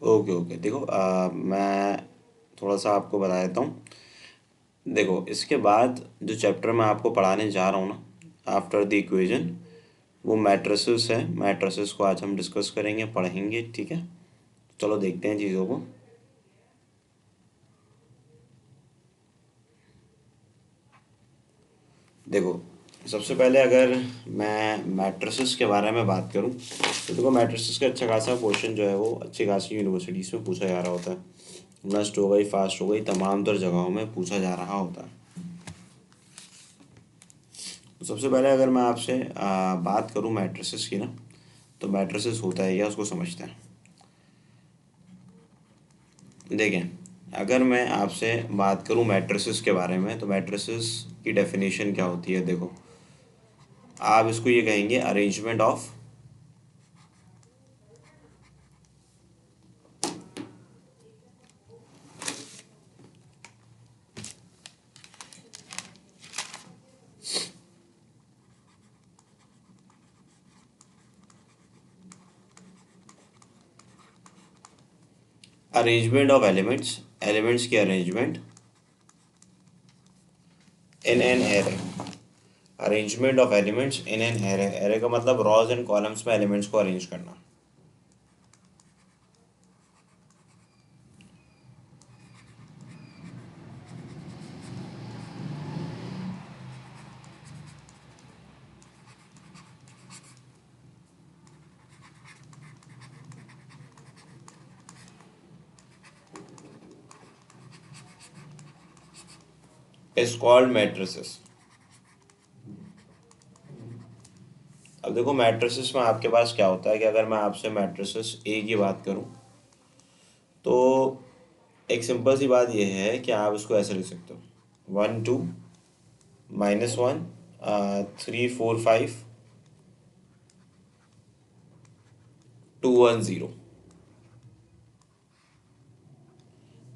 Okay okay, देखो मैं थोड़ा सा आपको बता देता हूँ। देखो, इसके बाद जो चैप्टर मैं आपको पढ़ाने जा रहा हूँ ना, आफ्टर द इक्वेशन, वो मैट्रिसेस है। मैट्रिसेस को आज हम डिस्कस करेंगे, पढ़ेंगे, ठीक है। चलो देखते हैं चीज़ों को। देखो, सबसे पहले अगर मैं मैट्रिसेस के बारे में बात करूं, तो देखो मैट्रिसेस का अच्छा खासा क्वेश्चन जो है वो अच्छी खासी यूनिवर्सिटीज़ में पूछा जा रहा होता है। नस्ट हो गई, फास्ट हो गई, तमाम तर जगहों में पूछा जा रहा होता है। तो सबसे पहले अगर मैं आपसे बात करूं मैट्रिसेस की ना, तो मैट्रिसेस होता है क्या, उसको समझते हैं। देखें, अगर मैं आपसे बात करूं मैट्रिसेस के बारे में, तो मैट्रिसेस की डेफिनेशन क्या होती है। देखो, आप इसको ये कहेंगे arrangement of arrangement of elements, elements की arrangement in an array. Arrangement of elements in an array, array का मतलब रॉज एंड कॉलम्स में एलिमेंट्स को अरेंज करना। Is called matrices. अब देखो मैट्रिसेस में आपके पास क्या होता है कि अगर मैं आपसे मैट्रिसेस ए की बात करूं, तो एक सिंपल सी बात यह है कि आप इसको ऐसे लिख सकते हो, 1 2 -1 3 4 5 2 1 0।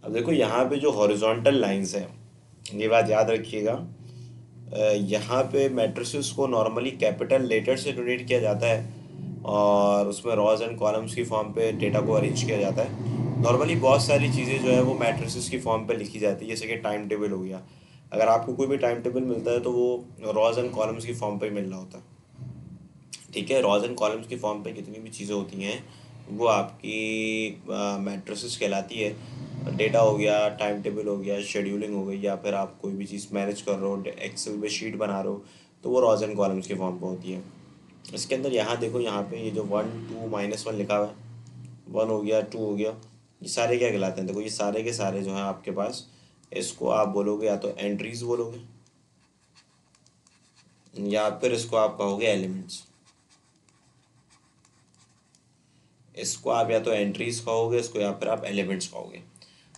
अब देखो यहाँ पे जो हॉरिजॉन्टल लाइंस है, ये बात याद रखिएगा। यहाँ पे मैट्रिसेस को नॉर्मली कैपिटल लेटर से डोनेट किया जाता है, और उसमें रॉज एंड कॉलम्स की फॉर्म पे डेटा को अरेंज किया जाता है। नॉर्मली बहुत सारी चीज़ें जो है वो मैट्रिसेस की फॉर्म पे लिखी जाती है, जैसे कि टाइम टेबल हो गया। अगर आपको कोई भी टाइम टेबल मिलता है तो वो रॉज एंड कॉलम्स की फॉर्म पे मिल रहा होता है। ठीक है, रॉज एंड कॉलम्स की फॉर्म पे जितनी भी चीज़ें होती हैं वो आपकी मैट्रिसेस कहलाती है। डेटा हो गया, टाइम टेबल हो गया, शेड्यूलिंग हो गई, या फिर आप कोई भी चीज़ मैनेज कर रहे हो, एक्सेल में शीट बना रहे हो, तो वो रॉज एंड कॉलम्स की फॉर्म पे होती है। इसके अंदर यहाँ देखो, यहाँ पे ये जो 1 2 -1 लिखा हुआ है, 1 हो गया, 2 हो गया, ये सारे क्या कहलाते हैं। देखो ये सारे के सारे जो हैं आपके पास, इसको आप बोलोगे या तो एंट्रीज बोलोगे, या फिर इसको आप कहोगे एलिमेंट्स। इसको आप या तो एंट्रीज कहोगे इसको, या फिर आप एलिमेंट्स कहोगे।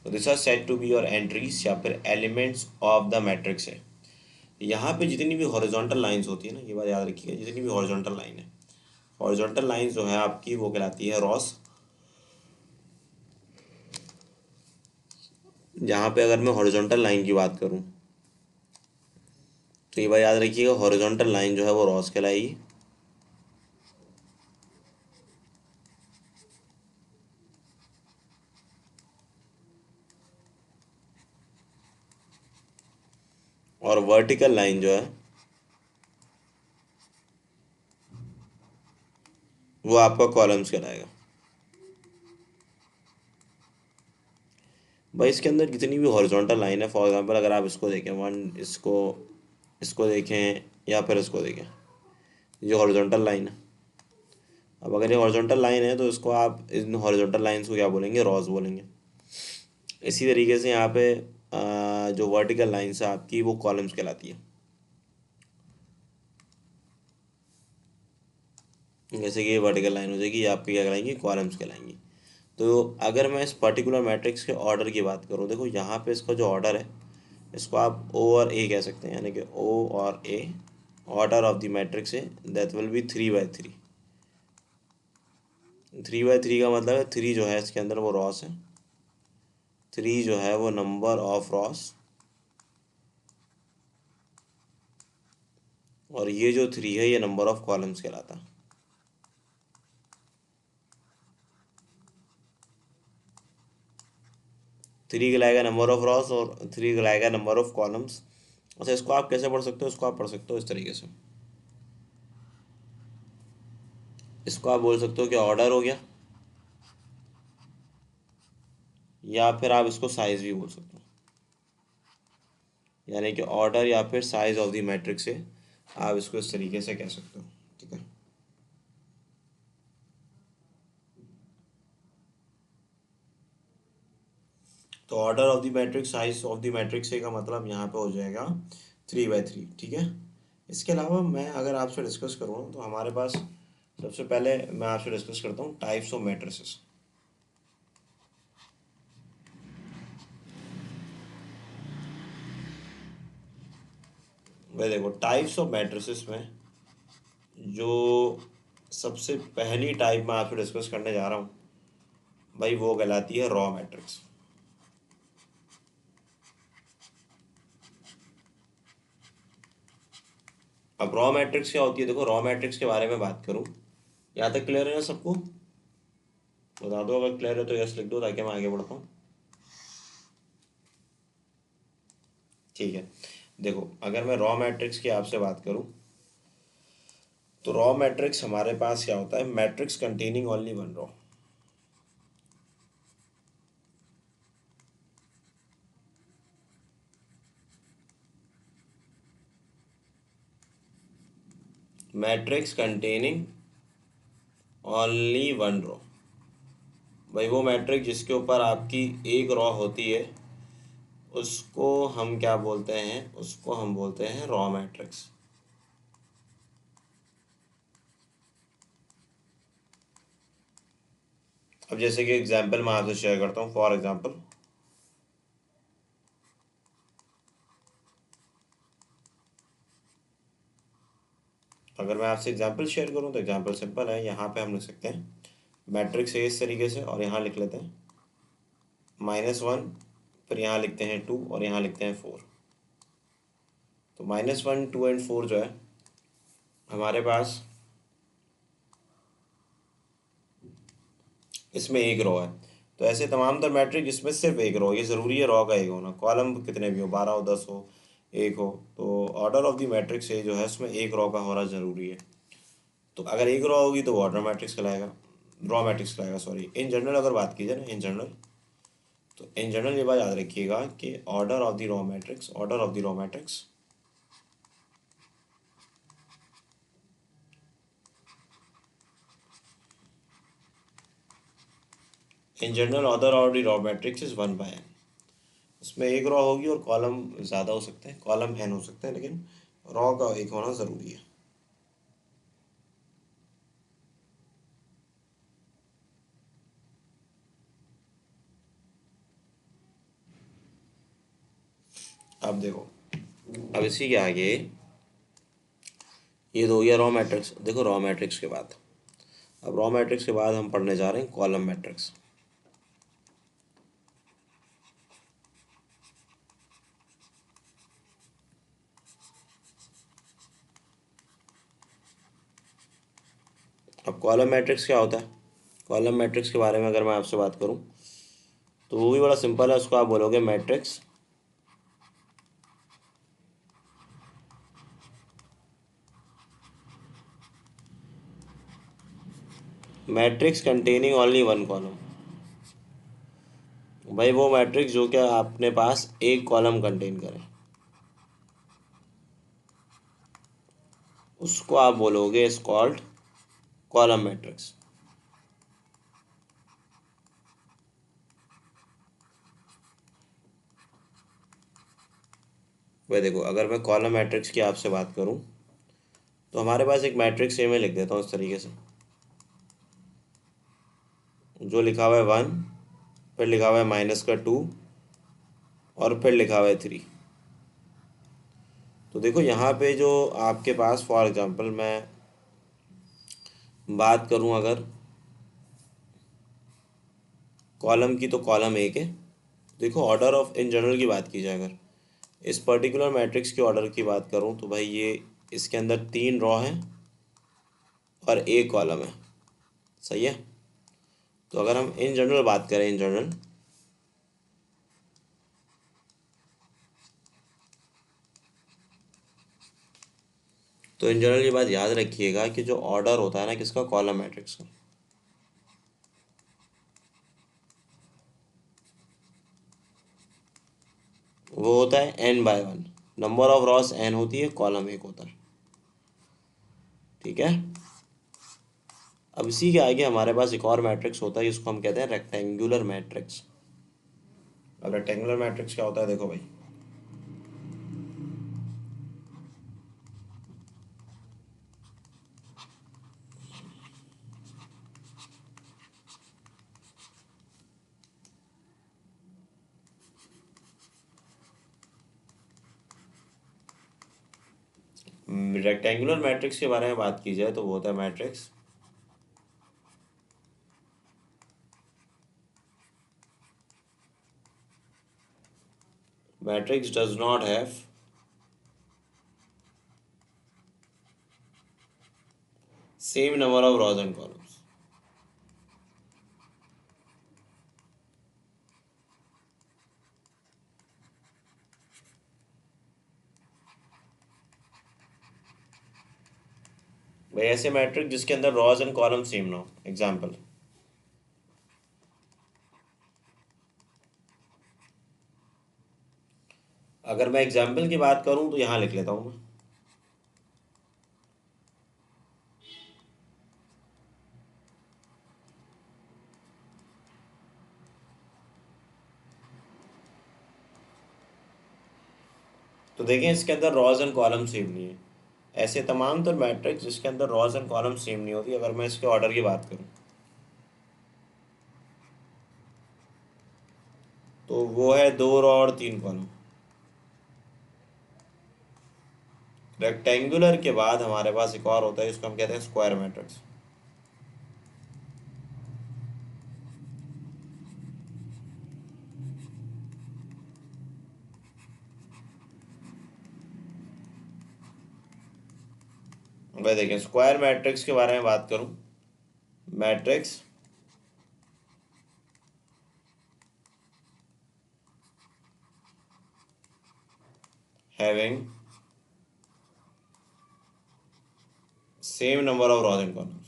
तो this are said to be your entries या फिर एलिमेंट्स ऑफ द मैट्रिक्स है। यहाँ पे जितनी भी हॉरिजॉन्टल लाइंस होती है ना, ये बात याद रखिएगा, जितनी भी हॉरिजॉन्टल लाइन है, हॉरिजॉन्टल लाइंस जो है आपकी वो कहलाती है रॉस। यहाँ पे अगर मैं हॉरिजॉन्टल लाइन की बात करूँ, तो ये बात याद रखिएगा, हॉरिजॉन्टल लाइन जो है वो रॉस कहलाएगी। और वर्टिकल लाइन जो है वो आपका कॉलम्स कहलाएगा। भाई इसके अंदर जितनी भी हॉरिजॉन्टल लाइन है, फॉर एग्जांपल अगर आप इसको देखें, वन इसको इसको देखें या फिर इसको देखें, ये हॉरिजॉन्टल लाइन है। अब अगर ये हॉरिजॉन्टल लाइन है तो इसको आप इन हॉरिजॉन्टल लाइंस को क्या बोलेंगे, रॉस बोलेंगे। इसी तरीके से यहाँ पे जो वर्टिकल लाइंस है आपकी वो कॉलम्स कहलाती है। जैसे कि ये वर्टिकल लाइन हो जाएगी, ये आपकी क्या कहलाएंगी, कॉलम्स कहलाएंगी। तो अगर मैं इस पर्टिकुलर मैट्रिक्स के ऑर्डर की बात करूँ, देखो यहाँ पे इसका जो ऑर्डर है, इसको आप ओ और ए कह सकते हैं, यानी कि ओ और A order of the matrix है, that will be 3 by 3। 3 by 3 का मतलब है 3 जो है इसके अंदर वो रॉस है, 3 जो है वो नंबर ऑफ रॉस, और ये जो 3 है ये नंबर ऑफ कॉलम्स कहलाता है। 3 गिलाएगा नंबर ऑफ रॉस और 3 गिलाएगा नंबर ऑफ कॉलम्स। अच्छा, इसको आप कैसे पढ़ सकते हो? इसको आप पढ़ सकते हो इस तरीके से, इसको आप बोल सकते हो कि ऑर्डर हो गया, या फिर आप इसको साइज भी बोल सकते हो, यानी कि ऑर्डर या फिर साइज ऑफ द मैट्रिक्स से आप इसको इस तरीके से कह सकते हो। ठीक है, तो order of the matrix, size of the matrix से का मतलब यहाँ पे हो जाएगा 3 by 3। ठीक है, इसके अलावा मैं अगर आपसे डिस्कस करूँ तो हमारे पास सबसे पहले मैं आपसे डिस्कस करता हूँ टाइप्स ऑफ मैट्रिसेस। वह देखो, टाइप्स ऑफ मैट्रिसेस में जो सबसे पहली टाइप मैं आपसे डिस्कस करने जा रहा हूँ भाई, वो कहलाती है रॉ मैट्रिक्स। अब रॉ मैट्रिक्स क्या होती है? देखो, रॉ मैट्रिक्स के बारे में बात करूँ, यहाँ तक क्लियर है ना सबको? बता दो अगर क्लियर है तो यस लिख दो ताकि मैं आगे बढ़ता हूँ। ठीक है, देखो अगर मैं रॉ मैट्रिक्स की आपसे बात करूँ तो रॉ मैट्रिक्स हमारे पास क्या होता है? Matrix containing only one raw. Matrix containing only one raw, भाई वो मैट्रिक्स जिसके ऊपर आपकी एक रॉ होती है उसको हम क्या बोलते हैं? उसको हम बोलते हैं रॉ मैट्रिक्स। अब जैसे कि एग्जांपल मैं आपसे शेयर करता हूँ, फॉर एग्जांपल अगर मैं आपसे एग्जांपल शेयर करूँ तो एग्जांपल सिंपल है। यहाँ पे हम लिख सकते हैं मैट्रिक्स है इस तरीके से, और यहाँ लिख लेते हैं -1, फिर यहाँ लिखते हैं 2 और यहाँ लिखते हैं 4। तो -1, 2 एंड 4 जो है हमारे पास, इसमें एक रो है। तो ऐसे तमाम तर मैट्रिक जिसमें सिर्फ एक रो, ये ज़रूरी है रो का एक होना, कॉलम कितने भी हो, 12 हो, 10 हो, एक हो, तो ऑर्डर ऑफ द मैट्रिक्स ये जो है उसमें एक रो का होना ज़रूरी है। तो अगर एक रो होगी तो वो ऑर्डर मैट्रिक्स कहलाएगा, रॉ मैट्रिक्स कहलाएगा, सॉरी। इन जनरल अगर बात की जाए ना, इन जनरल, तो इन जनरल ये बात याद रखिएगा कि order of the raw matrix, order of the raw matrix in general order of the raw matrix is 1/n। इसमें एक रॉ होगी और कॉलम ज़्यादा हो सकते हैं, कॉलम n हो सकते हैं, लेकिन रॉ का एक होना ज़रूरी है। अब देखो, अब इसी के आगे ये तो हो गया रॉ मैट्रिक्स। देखो रॉ मैट्रिक्स के बाद, अब रॉ मैट्रिक्स के बाद हम पढ़ने जा रहे हैं कॉलम मैट्रिक्स। अब कॉलम मैट्रिक्स क्या होता है? कॉलम मैट्रिक्स के बारे में अगर मैं आपसे बात करूं तो वो भी बड़ा सिंपल है। उसको आप बोलोगे matrix matrix containing only one column. भाई वो मैट्रिक्स जो कि आपने पास एक कॉलम कंटेन करे, उसको आप बोलोगे इज कॉल्ड कॉलम मैट्रिक्स। भाई देखो, अगर मैं कॉलम मैट्रिक्स की आपसे बात करूं तो हमारे पास एक मैट्रिक्स ए में लिख देता हूँ इस तरीके से, जो लिखा हुआ है 1, फिर लिखा हुआ है -2 और फिर लिखा हुआ है 3। तो देखो यहाँ पे जो आपके पास, फॉर एग्जांपल मैं बात करूँ अगर कॉलम की, तो कॉलम एक है। देखो ऑर्डर ऑफ इन जनरल की बात की जाए, अगर इस पर्टिकुलर मैट्रिक्स के ऑर्डर की बात करूँ तो भाई ये इसके अंदर 3 रॉ हैं और एक कॉलम है, सही है। तो अगर हम इन जनरल बात करें, इन जनरल, तो इन जनरल ये बात याद रखिएगा कि जो ऑर्डर होता है ना किसका, कॉलम मैट्रिक्स का, वो होता है n/1। Number of Ross n होती है, कॉलम एक होता है। ठीक है। अब इसी के आगे हमारे पास एक और मैट्रिक्स होता है जिसको हम कहते हैं रेक्टेंगुलर मैट्रिक्स। अब रेक्टेंगुलर मैट्रिक्स क्या होता है, देखो भाई। रेक्टेंगुलर मैट्रिक्स के बारे में बात की जाए तो वो होता है matrix matrix does not have same number of rows and columns. भाई ऐसे मैट्रिक्स जिसके अंदर रॉज एंड कॉलम सेम ना हो। एग्जाम्पल, अगर मैं एग्जाम्पल की बात करूं तो यहाँ लिख लेता हूँ मैं। तो देखें इसके अंदर रॉज एंड कॉलम सेम नहीं है। ऐसे तमाम तर मैट्रिक्स जिसके अंदर रॉज एंड कॉलम सेम नहीं होती, अगर मैं इसके ऑर्डर की बात करूं तो वो है 2 रॉ और 3 कॉलम। रेक्टेंगुलर के बाद हमारे पास एक और होता है जिसको हम कहते हैं स्क्वायर मैट्रिक्स। भाई देखें स्क्वायर मैट्रिक्स के बारे में बात करूं, matrix having same number of rows and columns.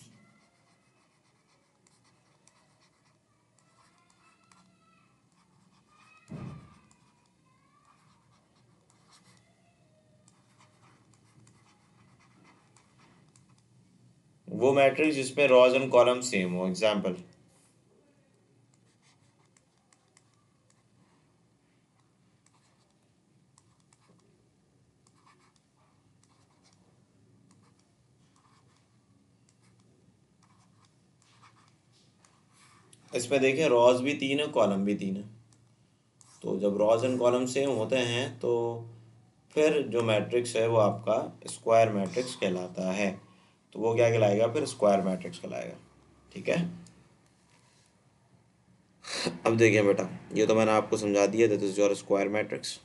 वो मैट्रिक्स जिसमें रॉज एंड कॉलम सेम हो। एग्जाम्पल, इसमें देखें रॉज भी 3 है, कॉलम भी 3 है। तो जब रॉज एंड कॉलम सेम होते हैं तो फिर जो मैट्रिक्स है वो आपका स्क्वायर मैट्रिक्स कहलाता है। तो वो क्या कहलाएगा, फिर स्क्वायर मैट्रिक्स कहलाएगा। ठीक है। अब देखिए बेटा, ये तो मैंने आपको समझा दिया, this is your square matrix.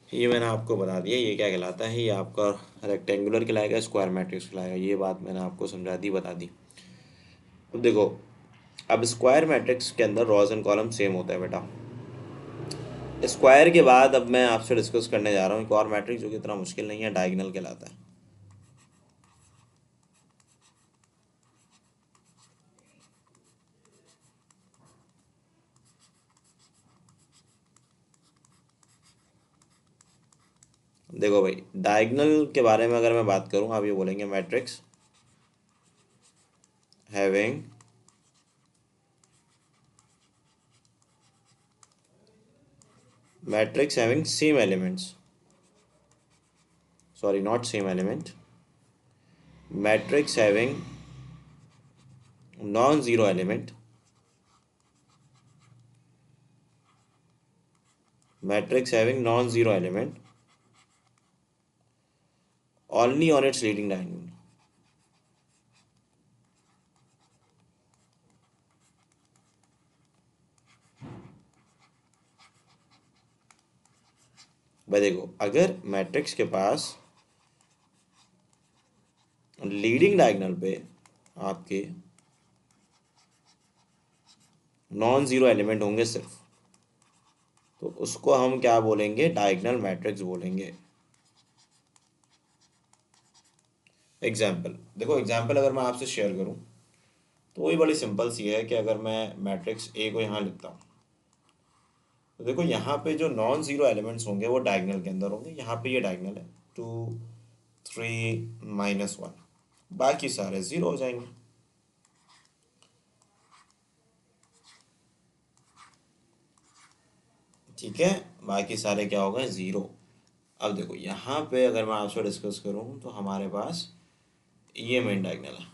ये मैंने आपको बता दिया ये क्या कहलाता है। ये आपका रेक्टेंगुलर कहलाएगा, स्क्वायर मैट्रिक्स कहलाएगा। ये बात मैंने आपको समझा दी, बता दी। अब देखो, अब स्क्वायर मैट्रिक्स के अंदर रॉज एंड कॉलम सेम होता है बेटा। स्क्वायर के बाद अब मैं आपसे डिस्कस करने जा रहा हूँ एक और मैट्रिक्स जो कि इतना मुश्किल नहीं है, डायगोनल कहलाता है। देखो भाई, डायगोनल के बारे में अगर मैं बात करूँ, आप ये बोलेंगे matrix having matrix having same elements, sorry not same element, matrix having non zero element, matrix having non zero element only on its leading diagonal. भाई देखो, अगर मैट्रिक्स के पास लीडिंग डायगोनल पे आपके नॉन जीरो एलिमेंट होंगे सिर्फ, तो उसको हम क्या बोलेंगे, डायगोनल मैट्रिक्स बोलेंगे। एग्जाम्पल देखो, एग्जाम्पल अगर मैं आपसे शेयर करूं तो वही बड़ी सिंपल सी है कि अगर मैं मैट्रिक्स ए को यहाँ लिखता हूँ तो देखो यहाँ पे जो नॉन जीरो एलिमेंट्स होंगे वो डायगोनल के अंदर होंगे। यहाँ पे ये डायगोनल है, 2 3 -1, बाकी सारे जीरो हो जाएंगे। ठीक है, बाकी सारे क्या हो गए, ज़ीरो। अब देखो यहाँ पे अगर मैं आपसे डिस्कस करूँ तो हमारे पास ये मेन डायगोनल है।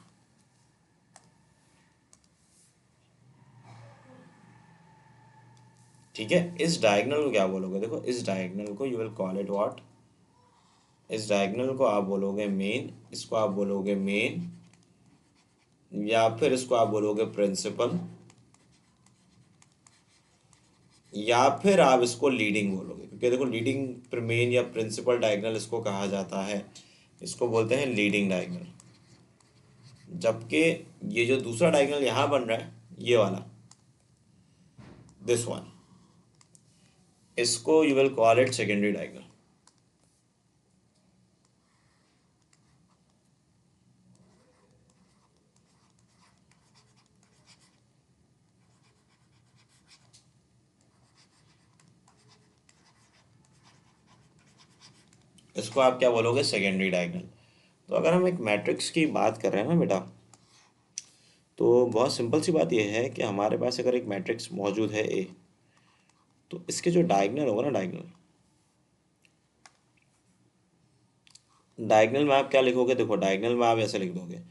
ठीक है, इस डायगोनल को क्या बोलोगे, देखो इस डायगोनल को you will call it what, इस डायगोनल को आप बोलोगे मेन, इसको आप बोलोगे मेन, या फिर इसको आप बोलोगे प्रिंसिपल, या फिर आप इसको लीडिंग बोलोगे, क्योंकि देखो लीडिंग मेन या प्रिंसिपल डायगोनल इसको कहा जाता है, इसको बोलते हैं लीडिंग डायगोनल। जबकि ये जो दूसरा डायगोनल यहाँ बन रहा है, ये वाला, दिस वन, इसको you will call it secondary diagonal. इसको आप क्या बोलोगे, सेकेंडरी डायगोनल। तो अगर हम एक मैट्रिक्स की बात कर रहे हैं ना बेटा, तो बहुत सिंपल सी बात यह है कि हमारे पास अगर एक मैट्रिक्स मौजूद है ए, तो इसके जो डायगोनल होगा ना, डायगोनल, डायगोनल में आप क्या लिखोगे, देखो डायगोनल में आप ऐसे लिख दोगे।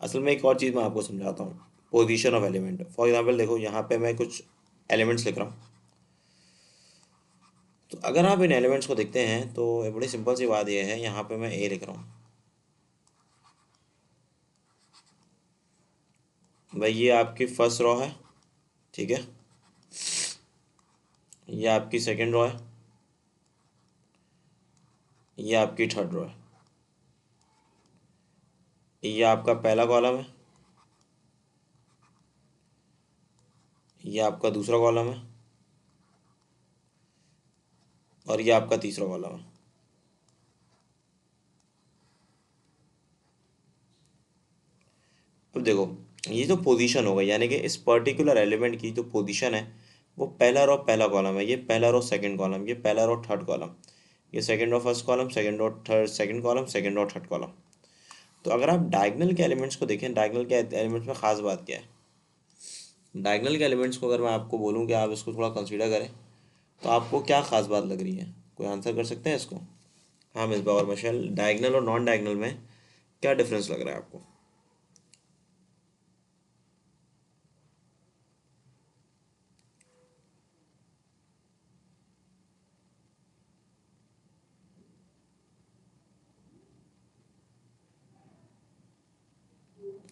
असल में एक और चीज़ मैं आपको समझाता हूँ, position of element. For example देखो यहाँ पे मैं कुछ एलिमेंट्स लिख रहा हूँ, तो अगर आप इन एलिमेंट्स को देखते हैं तो एक बड़ी सिंपल सी बात यह है, यहाँ पे मैं ए लिख रहा हूँ, भाई ये आपकी फर्स्ट रो है, ठीक है, ये आपकी सेकंड रो है, ये आपकी थर्ड रो है, ये आपका पहला कॉलम है, ये आपका दूसरा कॉलम है, और ये आपका तीसरा कॉलम है। अब देखो, ये जो पोजीशन होगा, यानी कि इस पर्टिकुलर एलिमेंट की जो पोजीशन है, वो पहला रो पहला कॉलम है, ये पहला रो सेकंड कॉलम, ये पहला रो थर्ड कॉलम, ये second row first column, second row third second column, second row third column. तो अगर आप डायगोनल के एलिमेंट्स को देखें, डायगोनल के एलिमेंट्स में खास बात क्या है, डायगोनल के एलिमेंट्स को अगर मैं आपको बोलूँ कि आप इसको थोड़ा कंसीडर करें, तो आपको क्या खास बात लग रही है, कोई आंसर कर सकते हैं इसको। हाँ मिसबा और मशल, डायगोनल और नॉन डायगोनल में क्या डिफरेंस लग रहा है आपको।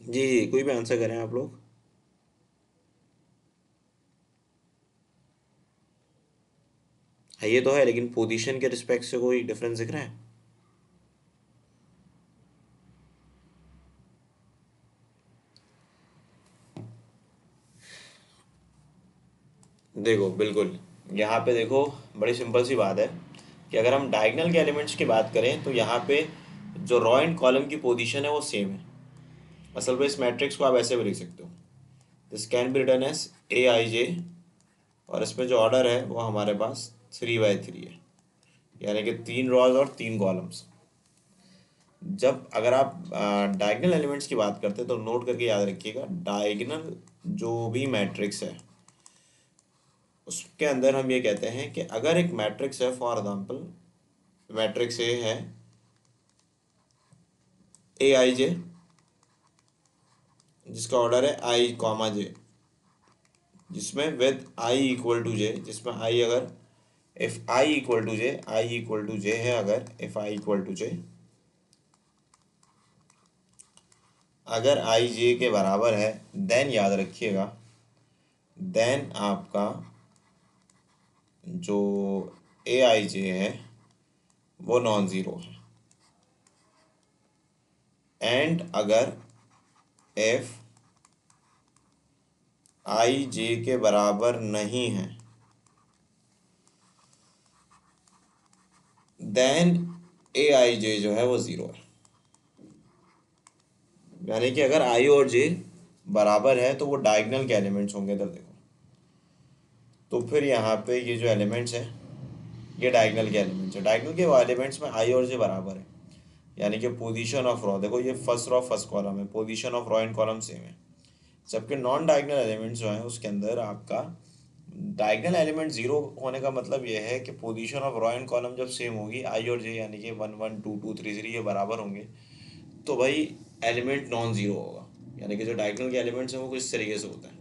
जी जी, कोई भी आंसर करें आप लोग। हाँ ये तो है, लेकिन पोजीशन के रिस्पेक्ट से कोई डिफरेंस दिख रहा है। देखो बिल्कुल, यहाँ पे देखो बड़ी सिंपल सी बात है कि अगर हम डायगोनल के एलिमेंट्स की बात करें तो यहाँ पे जो रो एंड कॉलम की पोजीशन है वो सेम है। असल में इस मैट्रिक्स को आप ऐसे भी लिख सकते हो, this can be written as AIJ, और इसमें जो ऑर्डर है वो हमारे पास 3 by 3 है, यानी कि 3 रॉज और 3 कॉलम्स। जब अगर आप डायगोनल एलिमेंट्स की बात करते हैं तो नोट करके याद रखिएगा, डायगोनल जो भी मैट्रिक्स है उसके अंदर हम ये कहते हैं कि अगर एक मैट्रिक्स है, फॉर एग्जांपल मैट्रिक्स ए है ए आई जे, जिसका ऑर्डर है आई कॉमा जे, जिसमें with I equal to J, जिसमें आई अगर if I equal to J, I equal to J है, अगर if I equal to J, अगर आई जे के बराबर है, देन याद रखिएगा, देन आपका जो ए आई जे है वो नॉन ज़ीरो है। एंड अगर एफ आई जे के बराबर नहीं है, देन ए आई जे जो है वो ज़ीरो है। यानी कि अगर आई और जे बराबर है तो वो डायगोनल के एलिमेंट्स होंगे। इधर देखो, तो फिर यहाँ पे ये जो एलिमेंट्स है ये डायगोनल के एलिमेंट्स है। डायगोनल के वो एलिमेंट्स में आई और जे बराबर है, यानी कि पोजीशन ऑफ रॉ, देखो ये फर्स्ट रॉ फर्स्ट कॉलम है, position of raw and column same है। जबकि नॉन डायगोनल एलिमेंट्स जो हैं उसके अंदर आपका डायगोनल एलिमेंट जीरो होने का मतलब ये है कि position of raw and column जब सेम होगी, आई और जे यानी कि 1 1 2 2 3 3 ये बराबर होंगे, तो भाई एलिमेंट नॉन जीरो होगा। यानी कि जो डायगोनल के एलिमेंट्स हैं वो कुछ इस तरीके से होता है।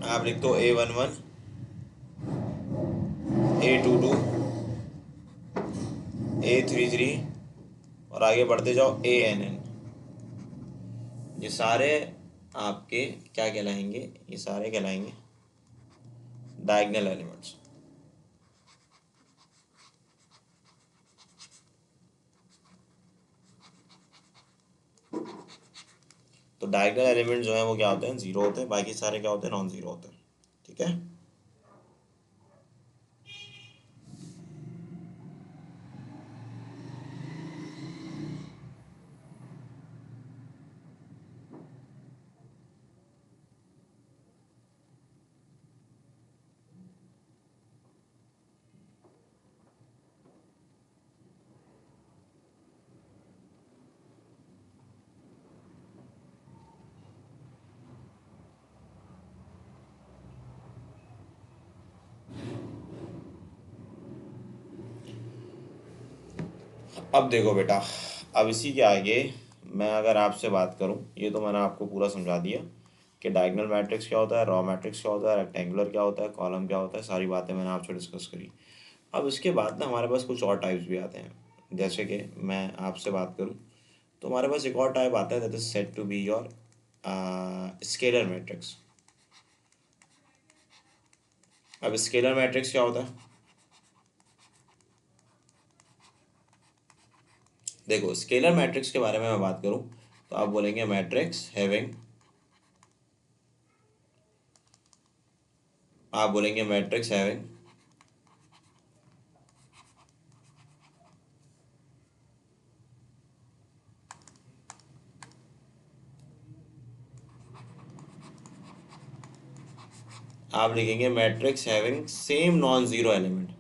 आप लिख दो A11 A22 A33 और आगे बढ़ते जाओ ANN। ये सारे आपके क्या कहलाएंगे, ये सारे कहलाएंगे डायगोनल एलिमेंट्स। तो डायगोनल एलिमेंट जो है वो क्या होते हैं, जीरो होते हैं, बाकी सारे क्या होते हैं, नॉन जीरो होते हैं। ठीक है। अब देखो बेटा, अब इसी के आगे मैं अगर आपसे बात करूं, ये तो मैंने आपको पूरा समझा दिया कि डायगोनल मैट्रिक्स क्या होता है, रॉ मैट्रिक्स क्या होता है, रेक्टेंगुलर क्या होता है, कॉलम क्या होता है, सारी बातें मैंने आपसे डिस्कस करी। अब इसके बाद ना हमारे पास कुछ और टाइप्स भी आते हैं। जैसे कि मैं आपसे बात करूं तो हमारे पास एक और टाइप आता है, that is said to be your scalar matrix. अब स्केलर मैट्रिक्स क्या होता है, देखो स्केलर मैट्रिक्स के बारे में मैं बात करूं तो आप बोलेंगे मैट्रिक्स हैविंग, आप बोलेंगे मैट्रिक्स हैविंग आप लिखेंगे matrix having same non zero element.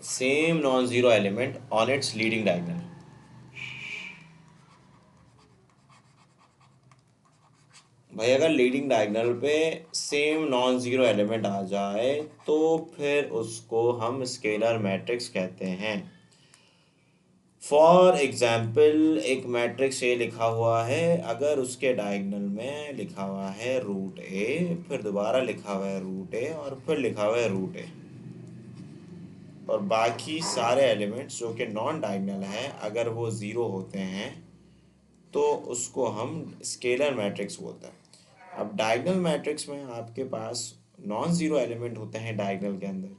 Same non zero element on it's leading diagonal. भाई अगर लीडिंग डायगोनल पे सेम नॉन जीरो एलिमेंट आ जाए तो फिर उसको हम स्केलर मैट्रिक्स कहते हैं। फॉर एग्जाम्पल एक मैट्रिक्स ए लिखा हुआ है, अगर उसके डायगोनल में लिखा हुआ है रूट ए, फिर दोबारा लिखा हुआ है रूट ए, और फिर लिखा हुआ है रूट ए, और बाकी सारे एलिमेंट्स जो कि नॉन डायगोनल हैं अगर वो ज़ीरो होते हैं तो उसको हम स्केलर मैट्रिक्स बोलते हैं। अब डायगोनल मैट्रिक्स में आपके पास नॉन ज़ीरो एलिमेंट होते हैं डायगोनल के अंदर,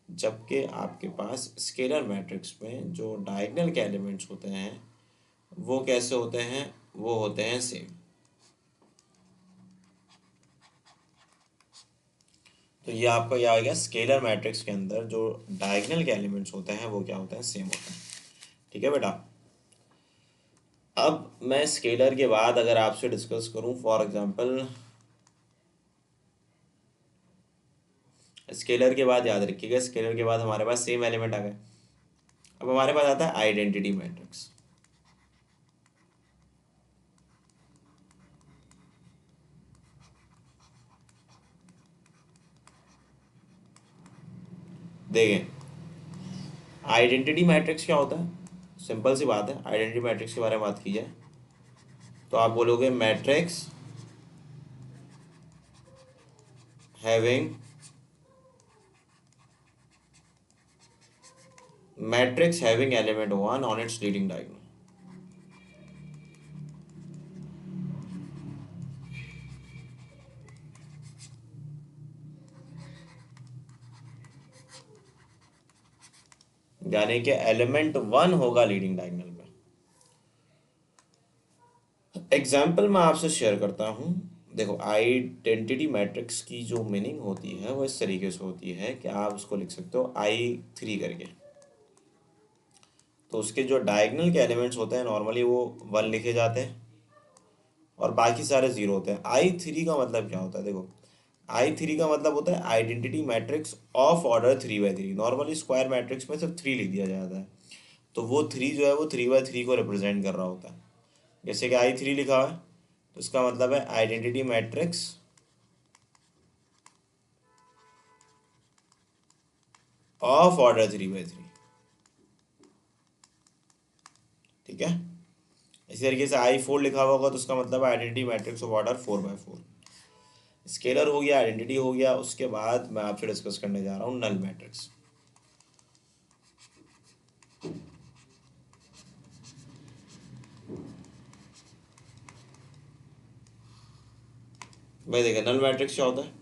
जबकि आपके पास स्केलर मैट्रिक्स में जो डायगोनल के एलिमेंट्स होते हैं वो कैसे होते हैं, वो होते हैं सेम। तो ये आपका क्या आ गया, स्केलर मैट्रिक्स के अंदर जो डायगोनल के एलिमेंट्स होते हैं वो क्या होते हैं, सेम होते हैं। ठीक है बेटा। अब मैं स्केलर के बाद अगर आपसे डिस्कस करूं, फॉर एग्जांपल स्केलर के बाद याद रखिएगा, स्केलर के बाद हमारे पास सेम एलिमेंट आ गए। अब हमारे पास आता है आइडेंटिटी मैट्रिक्स। देखें, आइडेंटिटी मैट्रिक्स क्या होता है? सिंपल सी बात है, आइडेंटिटी मैट्रिक्स के बारे में बात की जाए तो आप बोलोगे matrix having element 1 on it's leading diagonal. यानी कि एलिमेंट 1 होगा लीडिंग डायगोनल में। एग्जाम्पल मैं आपसे शेयर करता हूँ। देखो, आइडेंटिटी मैट्रिक्स की जो मीनिंग होती है वो इस तरीके से होती है कि आप उसको लिख सकते हो I3 करके। तो उसके जो डायगोनल के एलिमेंट्स होते हैं नॉर्मली वो 1 लिखे जाते हैं और बाकी सारे 0 होते हैं। I3 का मतलब क्या होता है? देखो, I3 का मतलब होता है identity matrix of order 3 by 3। Normally square matrix में सिर्फ 3 लिख दिया जाता है, तो वो 3 जो है वो 3 बाई 3 को रिप्रेजेंट कर रहा होता है। जैसे कि I3 लिखा हुआ है तो इसका मतलब है identity matrix of order 3 by 3। ठीक है। इसी तरीके से I4 लिखा हुआ होगा तो उसका मतलब है identity matrix of order 4 by 4। Scalar हो गया, आइडेंटिटी हो गया। उसके बाद मैं आपसे डिस्कस करने जा रहा हूँ नल मैट्रिक्स। भाई देखिए, नल मैट्रिक्स क्या होता है?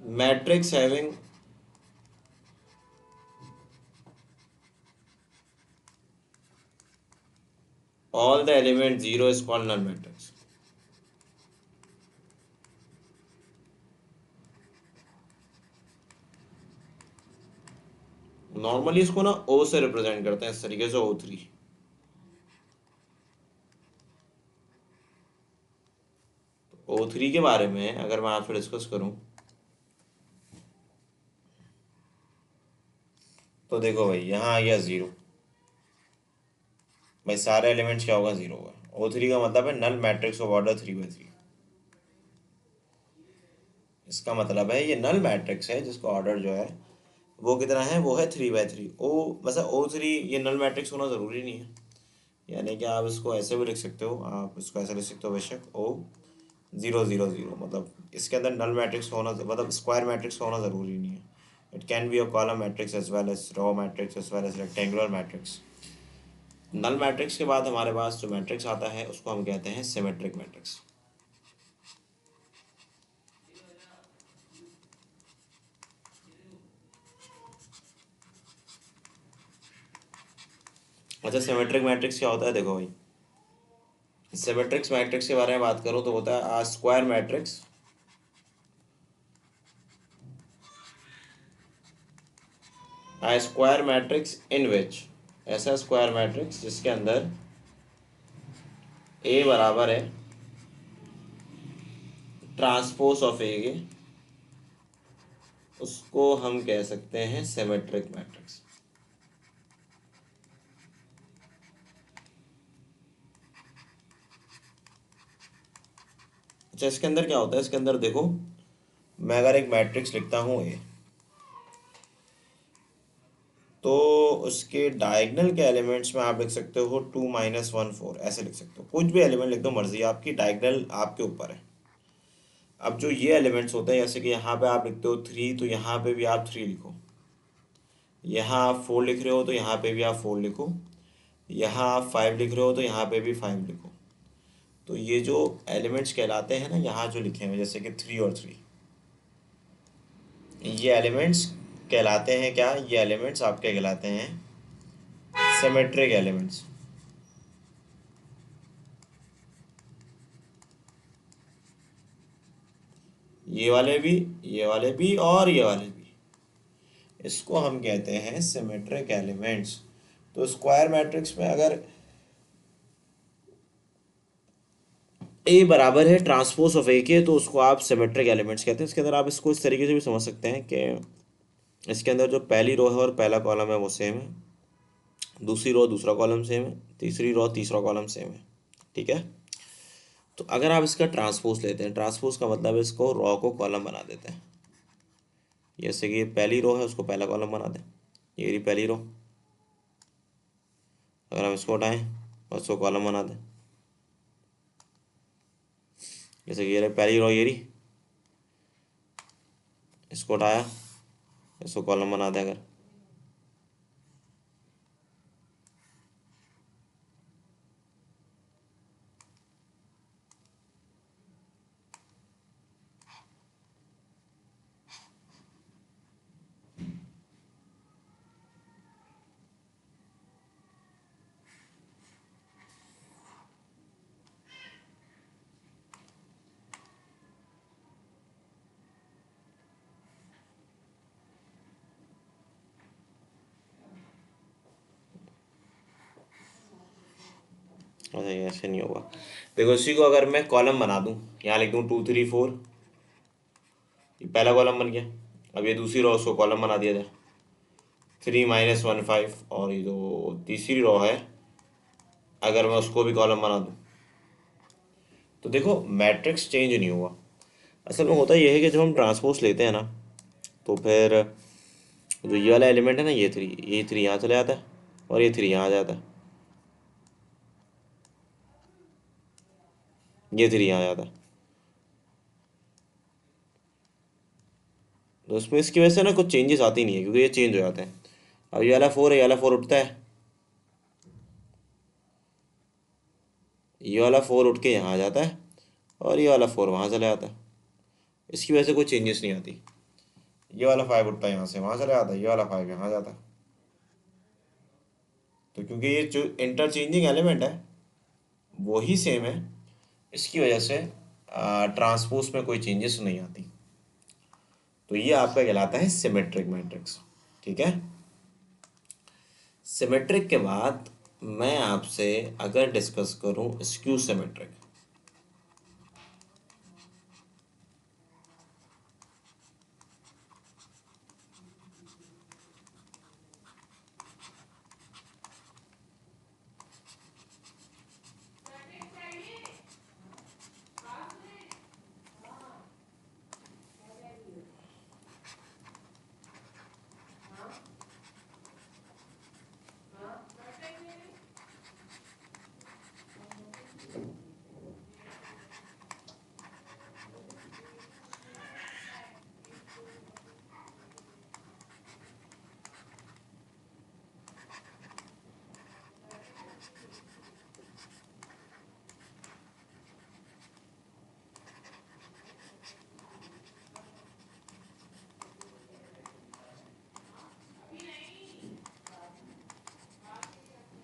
Matrix having all the element 0 is called null matrix। Normally इसको ना O से रिप्रेजेंट करते हैं, इस तरीके से O3। O3 के बारे में अगर मैं आपसे डिस्कस करूं तो देखो भाई, यहाँ आ गया 0। भाई सारे एलिमेंट्स क्या होगा? 0 होगा। O3 का मतलब है null matrix of order 3 by 3। इसका मतलब है ये नल मैट्रिक्स है जिसका ऑर्डर जो है वो कितना है? वो है 3 बाई 3। ओ मतलब O3 ये नल मैट्रिक्स होना ज़रूरी नहीं है। यानी कि आप इसको ऐसे भी लिख सकते हो, आप इसको ऐसे लिख सकते हो बेशक O0 0 0। मतलब इसके अंदर नल मैट्रिक्स होना, मतलब स्क्वायर मैट्रिक्स होना ज़रूरी नहीं है। It can be a column matrix as well as row matrix as well as rectangular matrix. Null matrix के बाद हमारे पास जो मैट्रिक्स आता है उसको हम कहते हैं सिमेट्रिक मैट्रिक्स। अच्छा, सिमेट्रिक मैट्रिक्स क्या होता है? देखो भाई, सिमेट्रिक्स मैट्रिक्स के बारे में बात करूँ तो होता है आ स्क्वायर मैट्रिक्स इन विच, ऐसा स्क्वायर मैट्रिक्स जिसके अंदर ए बराबर है ट्रांसपोज ऑफ ए के, उसको हम कह सकते हैं सिमेट्रिक मैट्रिक्स। अच्छा, इसके अंदर क्या होता है? इसके अंदर देखो, मैं अगर एक मैट्रिक्स लिखता हूँ ए, तो उसके डायगोनल के एलिमेंट्स में आप लिख सकते हो 2 - 1 4, ऐसे लिख सकते हो। कुछ भी एलिमेंट लिख दो, मर्जी आपकी, डायगोनल आपके ऊपर है। अब जो ये एलिमेंट्स होते हैं, जैसे कि यहाँ पे आप लिखते हो 3 तो यहाँ पे भी आप 3 लिखो। यहाँ आप 4 लिख रहे हो तो यहाँ पे भी आप 4 लिखो। यहाँ आप 5 लिख रहे हो तो यहाँ पे भी 5 लिखो। तो ये जो एलिमेंट्स कहलाते हैं ना, यहाँ जो लिखे हुए जैसे कि 3 और 3, ये एलिमेंट्स कहलाते हैं क्या? ये एलिमेंट्स आपके कहलाते हैं सिमेट्रिक एलिमेंट्स। ये वाले भी, ये वाले भी और ये वाले भी, इसको हम कहते हैं सिमेट्रिक एलिमेंट्स। तो स्क्वायर मैट्रिक्स में अगर ए बराबर है ट्रांसपोज ऑफ ए के, तो उसको आप सिमेट्रिक एलिमेंट्स कहते हैं। इसके अंदर आप इसको इस तरीके से भी समझ सकते हैं कि इसके अंदर जो पहली रो है और पहला कॉलम है वो सेम है, दूसरी रो दूसरा कॉलम सेम है, तीसरी रो तीसरा कॉलम सेम है। ठीक है, तो अगर आप इसका ट्रांसपोज लेते हैं, ट्रांसपोज का मतलब है इसको रो को कॉलम बना देते हैं। जैसे कि ये पहली रो है, उसको पहला कॉलम बना दें, ये रही पहली रो। अगर हम इसको उठाएं और इसको कॉलम बना दें, जैसे कि ये रही पहली रो, ये रही, इसको उठाया, इसको कॉलम बना दें अगर, अच्छा ये ऐसे नहीं होगा। देखो इसी को अगर मैं कॉलम बना दूं, यहाँ लिख दूं 2 3 4, ये पहला कॉलम बन गया। अब ये दूसरी रो, उसको कॉलम बना दिया जाए, 3 -1 5, और ये जो तीसरी रो है अगर मैं उसको भी कॉलम बना दूं, तो देखो मैट्रिक्स चेंज नहीं हुआ। असल में होता यह है कि जब हम ट्रांसपोज लेते हैं ना, तो फिर जो ये वाला एलिमेंट है ना, ये थ्री यहाँ चले जाता है और ये थ्री यहाँ आ जाता है, ये थ्री यहाँ आ जाता है। तो उसमें इसकी वजह से ना कुछ चेंजेस आती नहीं है, क्योंकि ये चेंज हो जाते हैं। अब ये वाला 4 है, ये वाला 4 उठता है, ये वाला 4 उठ के यहाँ आ जाता है, और ये वाला 4 वहाँ चले जाता है। इसकी वजह से कोई चेंजेस नहीं आती। ये वाला 5 उठता है, यहाँ से वहाँ चले जाता है, ये वाला 5 यहाँ आ जाता है। तो क्योंकि ये जो इंटरचेंजिंग एलिमेंट है वो ही सेम है, इसकी वजह से ट्रांसपोज में कोई चेंजेस नहीं आती। तो ये आपका कहलाता है सिमेट्रिक मैट्रिक्स। ठीक है, सिमेट्रिक के बाद मैं आपसे अगर डिस्कस करूं स्क्यू सिमेट्रिक,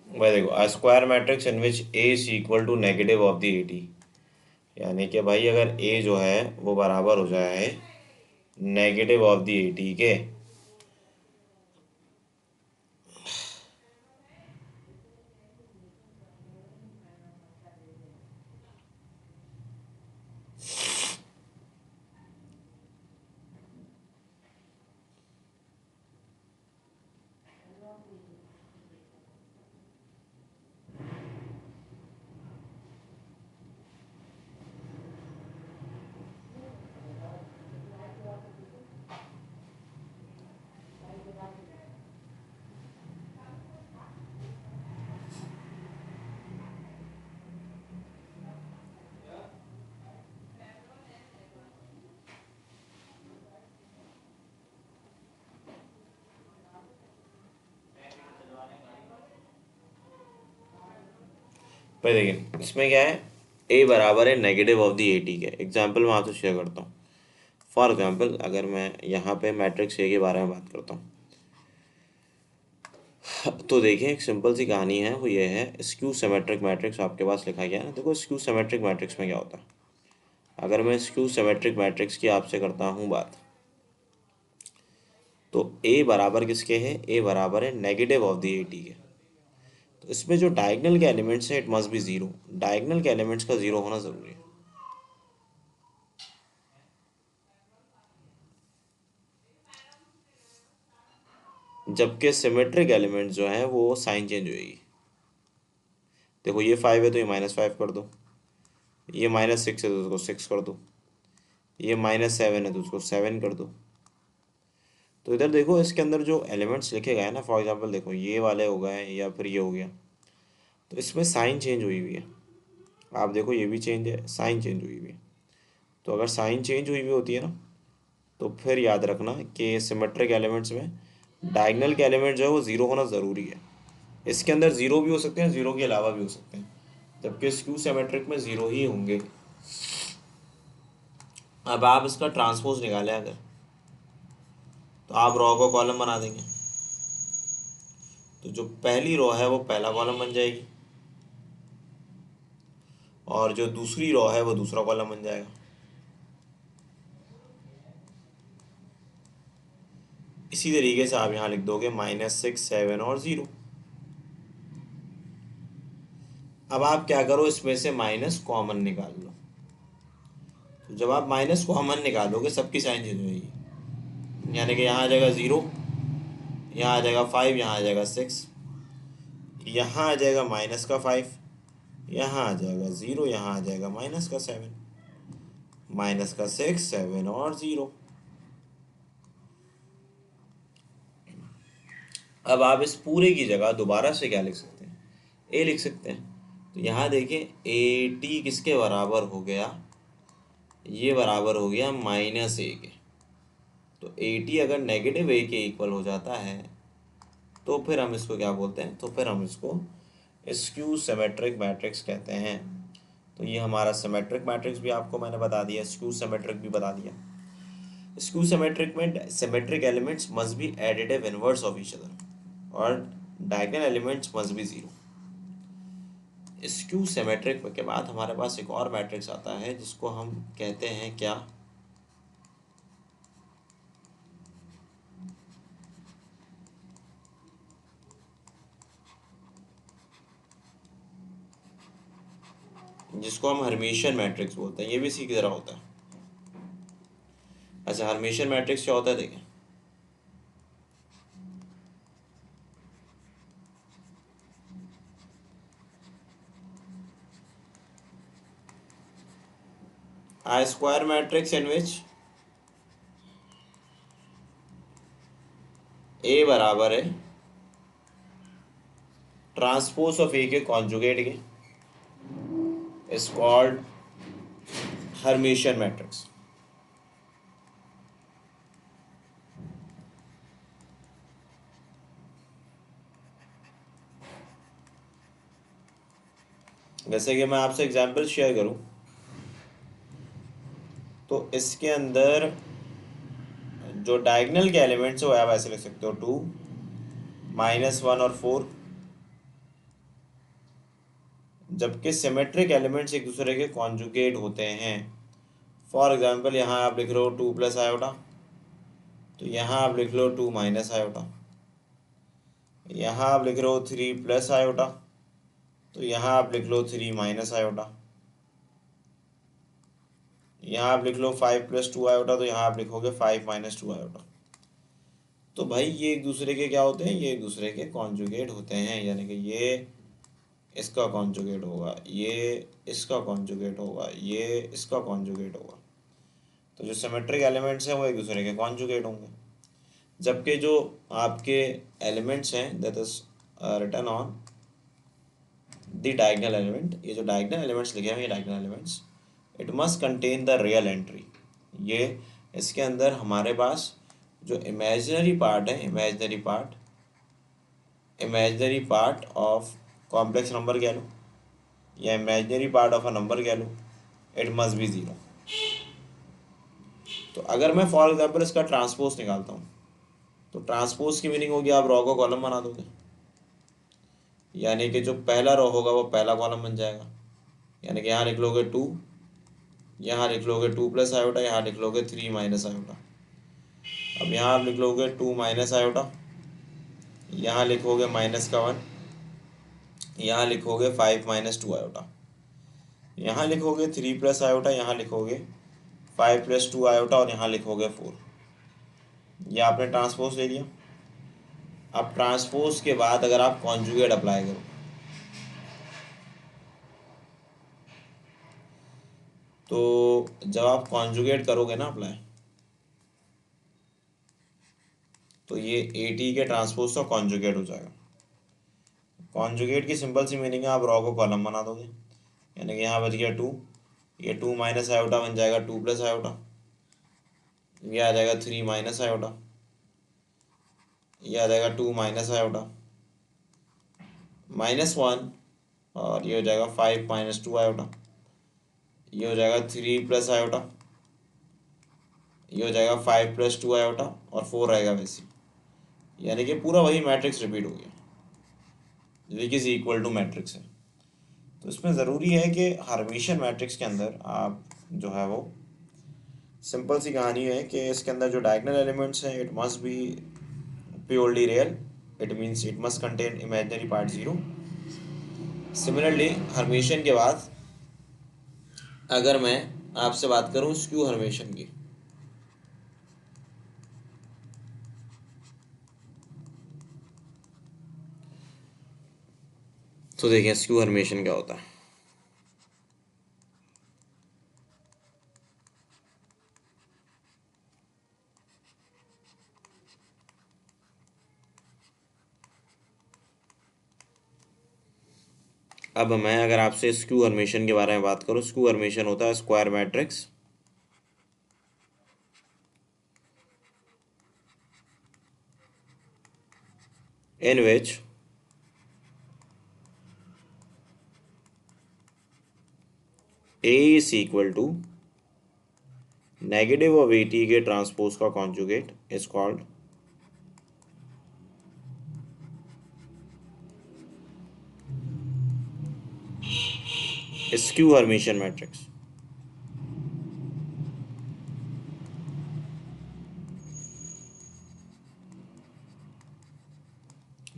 भाई देखो a square matrix in which A is equal to negative of the AT, यानी कि भाई अगर ए जो है वो बराबर हो जाए नेगेटिव ऑफ द एटी के, भाई देखिए इसमें क्या है, ए बराबर है नेगेटिव ऑफ द एटी के। एग्जाम्पल मैं आपसे शेयर करता हूँ। फॉर एग्जाम्पल अगर मैं यहाँ पे मैट्रिक्स ए के बारे में बात करता हूँ, तो देखिए एक सिंपल सी कहानी है, वो ये है स्क्यू सिमेट्रिक मैट्रिक्स आपके पास लिखा गया है ना। देखो स्क्यू सिमेट्रिक मैट्रिक्स में क्या होता है, अगर मैं स्क्यू सिमेट्रिक मैट्रिक्स की आपसे करता हूँ बात, तो ए बराबर किसके है, ए बराबर है नेगेटिव ऑफ द एटी के। तो इसमें जो डायगनल के एलिमेंट्स हैं it must be zero, diagonal के एलिमेंट्स का ज़ीरो होना ज़रूरी है। जबकि सिमेट्रिक एलिमेंट जो हैं वो साइन चेंज होएगी। देखो ये 5 है तो ये -5 कर दो, ये -6 है तो उसको 6 कर दो, ये -7 है तो उसको 7 कर दो। तो इधर देखो इसके अंदर जो एलिमेंट्स लिखे गए हैं ना, फॉर एग्जांपल देखो ये वाले हो गए या फिर ये हो गया, तो इसमें साइन चेंज हुई हुई है। आप देखो ये भी चेंज है, साइन चेंज हुई हुई है। तो अगर साइन चेंज हुई हुई होती है ना, तो फिर याद रखना कि सिमेट्रिक एलिमेंट्स में डायगोनल के एलिमेंट जो है वो ज़ीरो होना ज़रूरी है। इसके अंदर ज़ीरो भी हो सकते हैं, ज़ीरो के अलावा भी हो सकते हैं, जबकि स्क्यू सिमेट्रिक में ज़ीरो ही होंगे। अब आप इसका ट्रांसपोज निकालें अगर, तो आप रो को कॉलम बना देंगे, तो जो पहली रो है वो पहला कॉलम बन जाएगी, और जो दूसरी रो है वो दूसरा कॉलम बन जाएगा। इसी तरीके से आप यहाँ लिख दोगे -6, 7 और 0। अब आप क्या करो, इसमें से माइनस कॉमन निकाल लो। तो जब आप माइनस कॉमन निकालोगे सबकी साइन चेंज होगी, यानी कि यहाँ आ जाएगा 0, यहाँ आ जाएगा 5, यहाँ आ जाएगा 6, यहाँ आ जाएगा माइनस का 5, यहाँ आ जाएगा 0, यहाँ आ जाएगा माइनस का 7, माइनस का 6, 7 और 0। अब आप इस पूरे की जगह दोबारा से क्या लिख सकते हैं, ए लिख सकते हैं। तो यहाँ देखिए ए टी किसके बराबर हो गया, ये बराबर हो गया -a के। तो ए टी अगर नेगेटिव ए के इक्वल हो जाता है तो फिर हम इसको क्या बोलते हैं, तो फिर हम इसको स्क्यू सिमेट्रिक मैट्रिक्स कहते हैं। तो ये हमारा सिमेट्रिक मैट्रिक्स भी आपको मैंने बता दिया, स्क्यू सिमेट्रिक भी बता दिया। स्क्यू सिमेट्रिक में symmetric elements must be additive inverse of each other और diagonal elements must be 0। Skew symmetric के बाद हमारे पास एक और मैट्रिक्स आता है जिसको हम कहते हैं क्या, जिसको हम हर्मिशियन मैट्रिक्स बोलते हैं। ये भी इसी की तरह होता है। अच्छा, हर्मिशियन मैट्रिक्स क्या होता है देखें। A square matrix in which A बराबर है ट्रांसपोज ऑफ ए के कॉन्जुगेट के इज कॉल्ड हर्मिशियन मैट्रिक्स। जैसे कि मैं आपसे एग्जांपल शेयर करूं, तो इसके अंदर जो डायगोनल के एलिमेंट्स है वो आप ऐसे लिख सकते हो 2, -1 और 4, जबकि सिमेट्रिक एलिमेंट्स एक दूसरे के कॉन्जुगेट होते हैं। फॉर एग्जांपल यहाँ आप लिख रहे हो 2 + आयोटा, तो यहाँ आप लिख लो 2 - आयोटा, यहाँ आप लिख रहे हो 3 + आयोटा, तो यहाँ आप लिख लो 3 - आयोटा, यहाँ आप लिख लो 5 + 2 आयोटा, तो यहाँ आप लिखोगे 5 - 2 आयोटा। तो भाई ये एक दूसरे के क्या होते हैं, ये एक दूसरे के कॉन्जुगेट होते हैं, यानी कि ये इसका कॉन्जुगेट होगा, ये इसका कॉन्जुगेट होगा, ये इसका कॉन्जुगेट होगा। तो जो सिमेट्रिक एलिमेंट्स हैं वो एक दूसरे के कॉन्जुगेट होंगे, जबकि जो आपके एलिमेंट्स हैं that is written on the diagonal element, ये जो डायगोनल एलिमेंट्स लिखे हैं ये diagonal elements it must contain the real entry. ये इसके अंदर हमारे पास जो इमेजिनरी पार्ट है, imaginary part of complex number कह लो या imaginary part of a number कह लो, इट मस्ट बी 0। तो अगर मैं फॉर एग्जांपल इसका ट्रांसपोज निकालता हूँ, तो ट्रांसपोज की मीनिंग होगी आप रो को कॉलम बना दोगे, यानी कि जो पहला रो होगा वो पहला कॉलम बन जाएगा, यानी कि यहाँ लिख लोगे 2, यहाँ लिख लोगे 2 + आयोटा, यहाँ लिख लोगे 3 - आयोटा। अब यहाँ आप लिख लोगे 2 - आयोटा, यहाँ लिखोगे -1, यहाँ लिखोगे 5 - 2 आयोटा, यहाँ लिखोगे 3 + आयोटा, यहाँ लिखोगे 5 + 2 आयोटा और यहाँ लिखोगे 4। ये आपने ट्रांसपोज ले लिया। अब ट्रांसपोज के बाद अगर आप कॉन्जुगेट अप्लाई करो तो जब आप कॉन्जुगेट करोगे ना अप्लाई, तो ये ए टी के ट्रांसपोज का कॉन्जुगेट हो जाएगा। कॉन्जुगेट की सिंपल सी मीनिंग है आप रॉ को कॉलम बना दोगे, यानी कि यहाँ बच गया 2, ये 2 माइनस आयोटा बन जाएगा 2 प्लस आयोटा, ये आ जाएगा 3 माइनस आयोटा, ये आ जाएगा 2 माइनस आयोटा -1, और ये हो जाएगा 5 माइनस 2 आयोटा, ये हो जाएगा 3 प्लस आयोटा, ये हो जाएगा 5 प्लस 2 आयोटा, और 4 रहेगा वैसे, यानी कि पूरा वही मैट्रिक्स रिपीट हो गया which is equal to matrix है। तो इसमें ज़रूरी है कि हर्मिशियन मैट्रिक्स के अंदर आप जो है वो सिंपल सी कहानी है कि इसके अंदर जो डायगोनल एलिमेंट्स हैं it must be purely real, it means it must contain imaginary part 0। Similarly Hermitian के बाद अगर मैं आपसे बात करूं स्क्यू हर्मिशियन की, तो देखिए स्क्यू हर्मिशियन क्या होता है। अब मैं अगर आपसे स्क्यू हर्मिशियन के बारे में बात करूं, स्क्यू हर्मिशियन होता है square matrix in which A is equal to negative of AT के ट्रांसपोज का conjugate is called skew Hermitian matrix.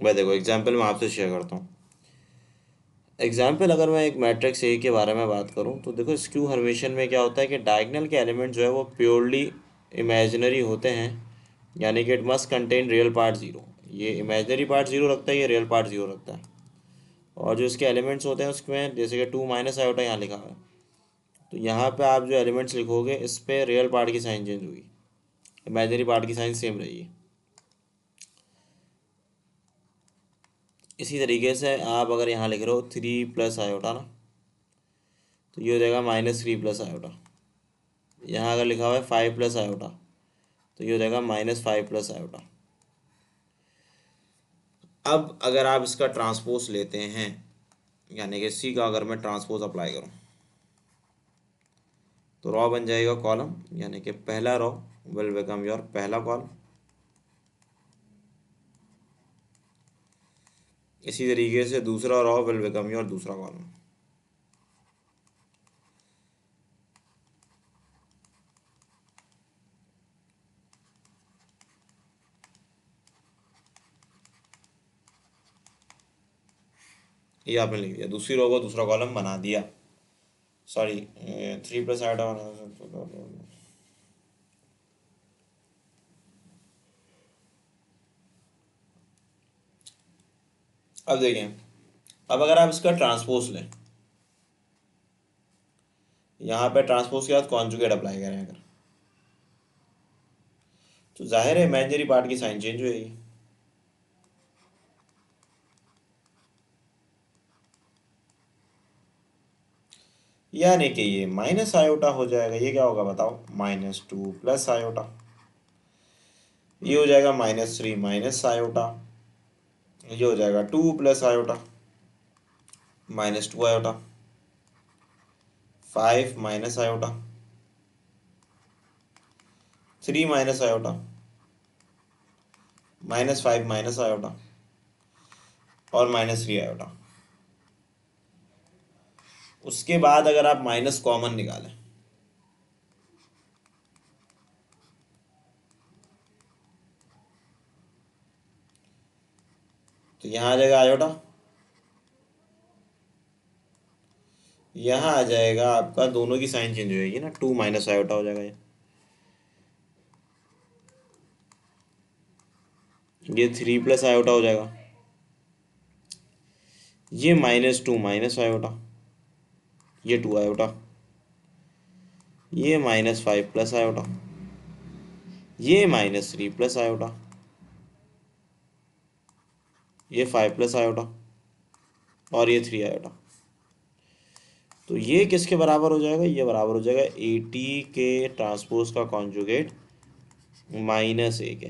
मैं देखो एग्जाम्पल मैं आपसे शेयर करता हूँ। एग्जाम्पल अगर मैं एक मैट्रिक्स ए के बारे में बात करूँ तो देखो स्क्यू हर्मिशियन में क्या होता है कि डायगोनल के एलिमेंट जो है वो प्योरली इमेजिनरी होते हैं, यानी कि it must contain real part 0। ये इमेजिनरी पार्ट 0 रखता है, ये रियल पार्ट 0 रखता है। और जो इसके एलिमेंट्स होते हैं उसमें जैसे कि 2 माइनस आयोटा यहाँ लिखा हुआ है, तो यहाँ पे आप जो एलिमेंट्स लिखोगे इस पर रियल पार्ट की साइन चेंज होगी, इमेजिनरी पार्ट की साइन सेम रहेगी। इसी तरीके से आप अगर यहाँ लिख रहे हो 3 प्लस आयोटा ना, तो ये हो जाएगा -3 प्लस आयोटा। यहाँ अगर लिखा हुआ है 5 प्लस आयोटा, तो ये हो जाएगा -5 प्लस आयोटा। अब अगर आप इसका ट्रांसपोज लेते हैं, यानी कि सी का अगर मैं ट्रांसपोज अप्लाई करूँ, तो रॉ बन जाएगा कॉलम, यानी कि पहला रॉ विल बिकम योर पहला कॉलम। इसी तरीके से दूसरा रॉ विल बिकम योर दूसरा कॉलम। ये आपने लिख दिया, दूसरी रो को दूसरा कॉलम बना दिया। सॉरी, 3 प्लस आयोटा बना। अब देखें, अब अगर आप इसका ट्रांसपोज लें, यहाँ पे ट्रांसपोज के बाद कॉन्जुगेट अप्लाई करें अगर, तो जाहिर है इमेजिनरी पार्ट की साइन चेंज होएगी। यानी कि ये माइनस आयोटा हो जाएगा, ये क्या होगा बताओ, -2 प्लस आयोटा, ये हो जाएगा -3 माइनस आयोटा, ये हो जाएगा 2 plus iota, -2 iota, 5 minus iota, 3 minus iota, -5 minus iota, और -3 आयोटा। उसके बाद अगर आप माइनस कॉमन निकालें, तो यहाँ आ जाएगा आयोटा, यहाँ आ जाएगा आपका, दोनों की साइन चेंज हो जाएगी ना, 2 माइनस आयोटा हो जाएगा ये। ये 3 प्लस आयोटा हो जाएगा, ये -2 माइनस आयोटा, ये 2 आयोटा, ये -5 प्लस आयोटा, ये -3 प्लस आयोटा, ये 5 प्लस आयोटा, और ये 3 आयोटा। तो ये किसके बराबर हो जाएगा? ये बराबर हो जाएगा 80 के ट्रांसपोज का कॉन्जुगेट -a के।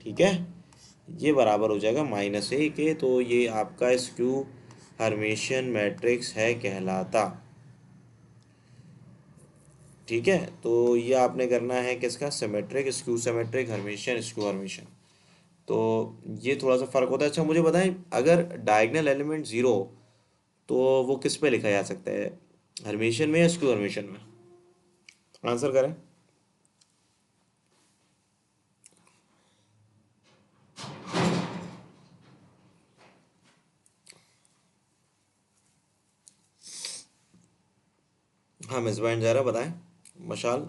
ठीक है, ये बराबर हो जाएगा -a के। तो ये आपका स्क्यू हर्मेशियन मैट्रिक्स है कहलाता। ठीक है, तो ये आपने करना है किसका? Symmetric skew symmetric, Hermitian skew Hermitian. तो ये थोड़ा सा फर्क होता है। अच्छा मुझे बताएं, अगर डायगोनल एलिमेंट ज़ीरो तो वो किस पे लिखा जा सकता है, हर्मेशियन में या स्क्यू हर्मेशियन में? आंसर करें। हाँ मिस बैंड ज़रा बताएं, मशाल।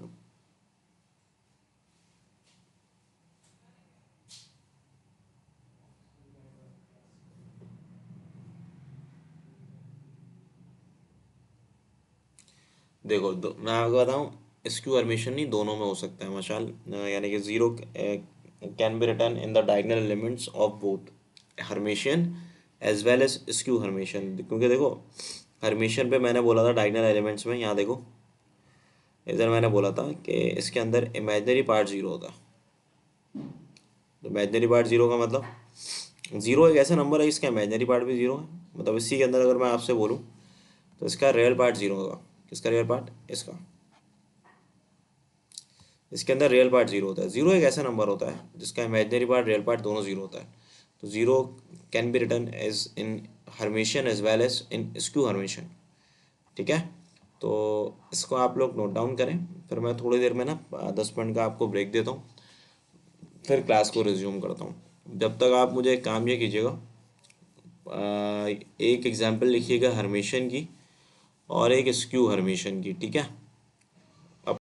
देखो मैं आपको बताऊं, स्क्यू हर्मेशियन नहीं, दोनों में हो सकता है मशाल। यानी कि zero can be return in the diagonal elements of both Hermitian as well as skew Hermitian. क्योंकि देखो हर्मेशियन पे मैंने बोला था डायगोनल एलिमेंट्स में, यहाँ देखो इधर मैंने बोला था कि इसके अंदर इमेजिनरी पार्ट ज़ीरो होता है। तो इमेजिनरी पार्ट ज़ीरो का मतलब, ज़ीरो एक ऐसा नंबर है इसका इमेजिनरी पार्ट भी ज़ीरो है। मतलब इसी के अंदर अगर मैं आपसे बोलूँ तो इसका रियल पार्ट ज़ीरो होगा। किसका रियल पार्ट? इसका। इसके अंदर रियल पार्ट जीरो होता है। जीरो एक ऐसा नंबर होता है जिसका इमेजिनरी पार्ट रियल पार्ट दोनों जीरो होता है। तो zero can be return as in Hermitian as well as in skew Hermitian. ठीक है, तो इसको आप लोग नोट डाउन करें। फिर मैं थोड़ी देर में ना 10 मिनट का आपको ब्रेक देता हूँ, फिर क्लास को रिज्यूम करता हूँ। जब तक आप मुझे एक काम ये कीजिएगा, एक एग्जाम्पल लिखिएगा हर्मेशियन की और एक स्क्यू हर्मेशियन की। ठीक है,